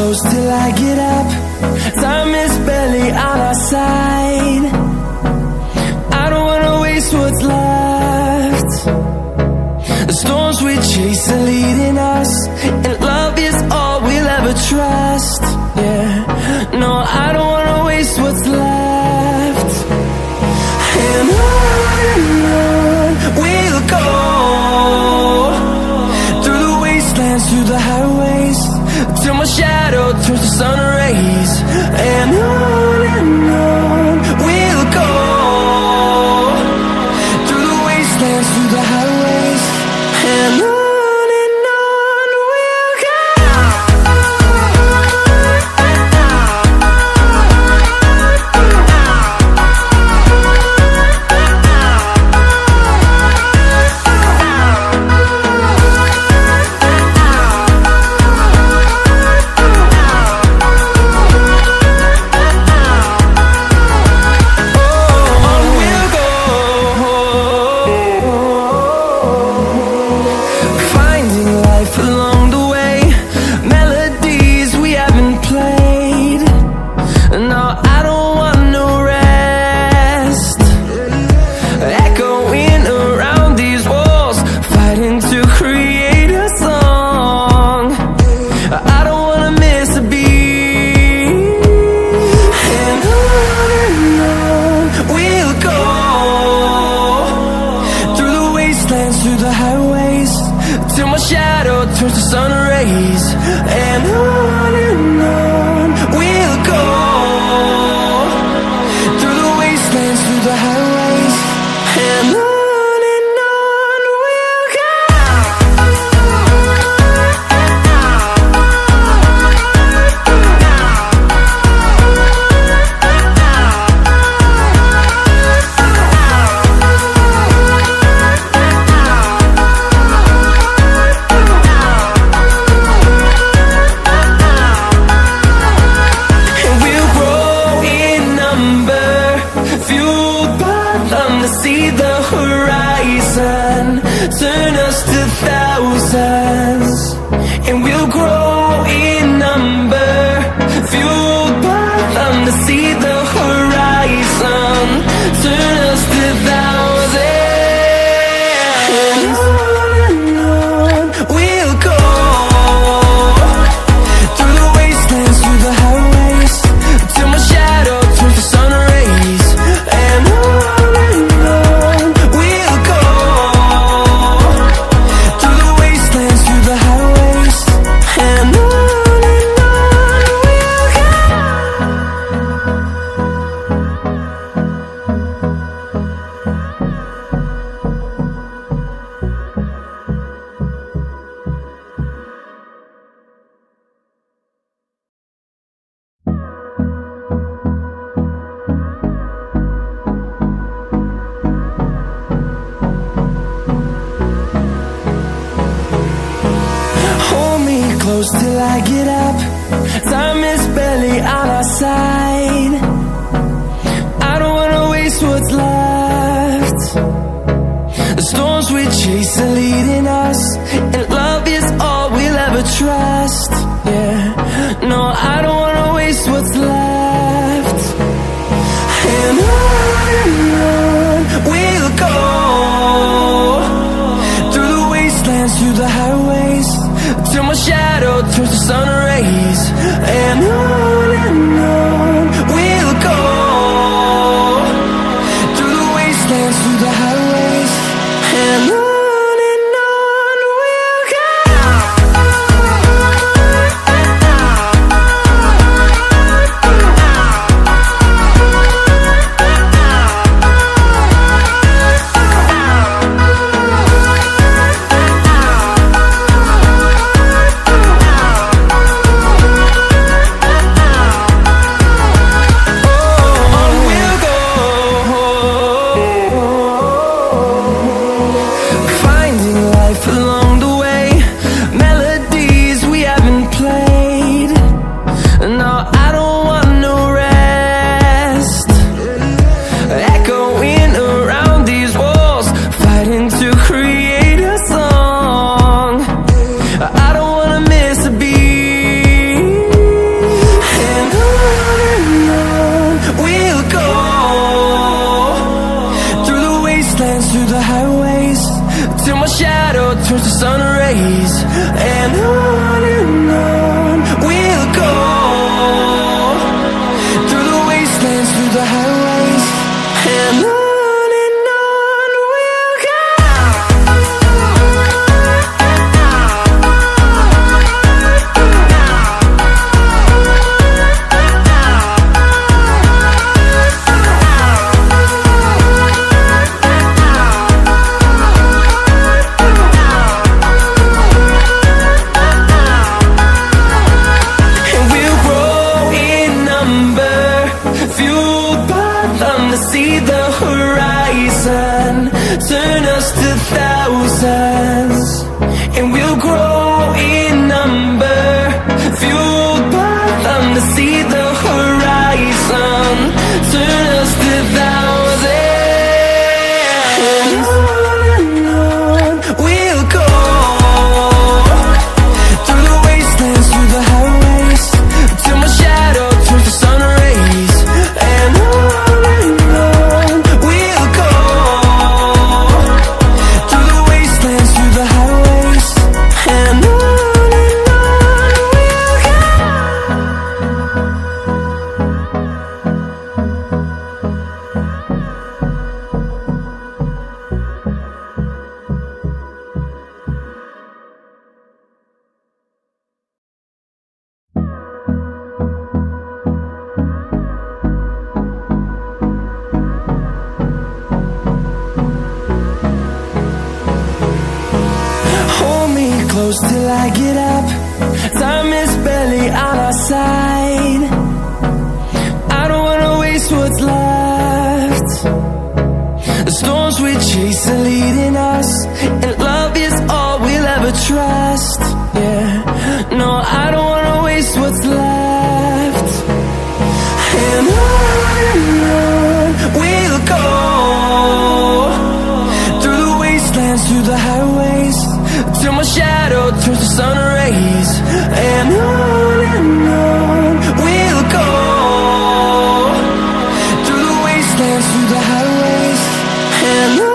close till I get up. Time is barely on our side. I don't wanna waste what's left. The storms we chase are leading us, and love is all we'll ever trust. Yeah, no, I don't wanna waste what's left. And on we'll go, through the wastelands, through the highways, till my shadow turns to sun rays. And on we'll go, through the wastelands, through the highways, and on we'll go. Through the highways, till my shadow turns to sun rays. And on we'll go, through the wastelands, through the highways, and on we'll go. See the horizon, turn us to thousands, and we'll grow in number, fueled by them. To see the horizon, turn us to thousands, and on we'll go, through the wastelands, through the highways, till my shadow turns to sun rays. And close till I get up. Time is barely on our side. I don't wanna waste what's left. The storms we chase are leading us, and love is all we'll ever trust. Yeah, no, I don't wanna waste what's left. And on we'll go, through the wastelands, through the highways, till my shadow turns to sun rays. And on fueled by them to see the horizon, turn us to thousands, and we'll grow in number, fueled by them to see the horizon, turn us to thousands. And on we'll go, through the wastelands, through the highways, till my shadow turns to sun rays. And on we'll go, through the wastelands, through the highways. And on we'll go. Hold me close till I get up. Time is barely on our side. I don't wanna waste what's left. The storms we chase are leading us, and love is all we'll ever trust. Yeah, no, I don't wanna waste what's left. And on we'll go, through the wastelands, through the highways, till my shadow turns to sun rays. And on we'll go, through the wastelands, through the highways. And on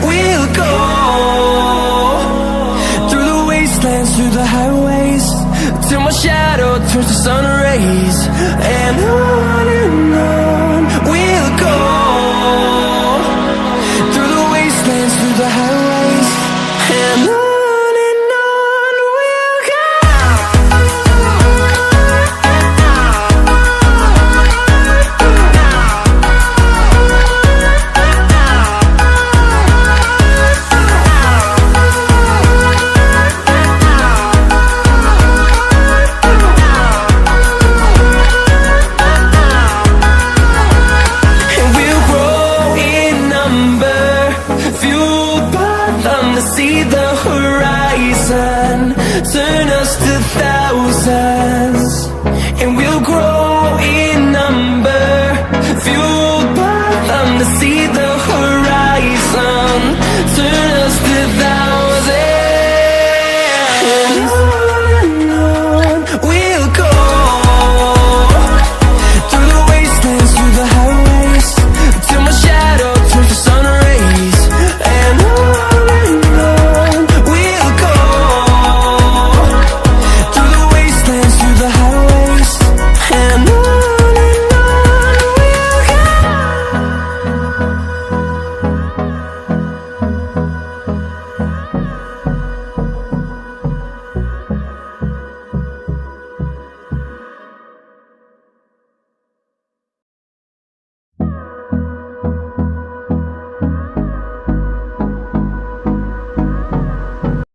we'll go. Through the highways, till my shadow turns to sun rays. And on we'll go, through the wastelands, through the highways. And on we'll go. See the horizon, turn us to thousands, and we'll grow in number, fueled by them to see the horizon.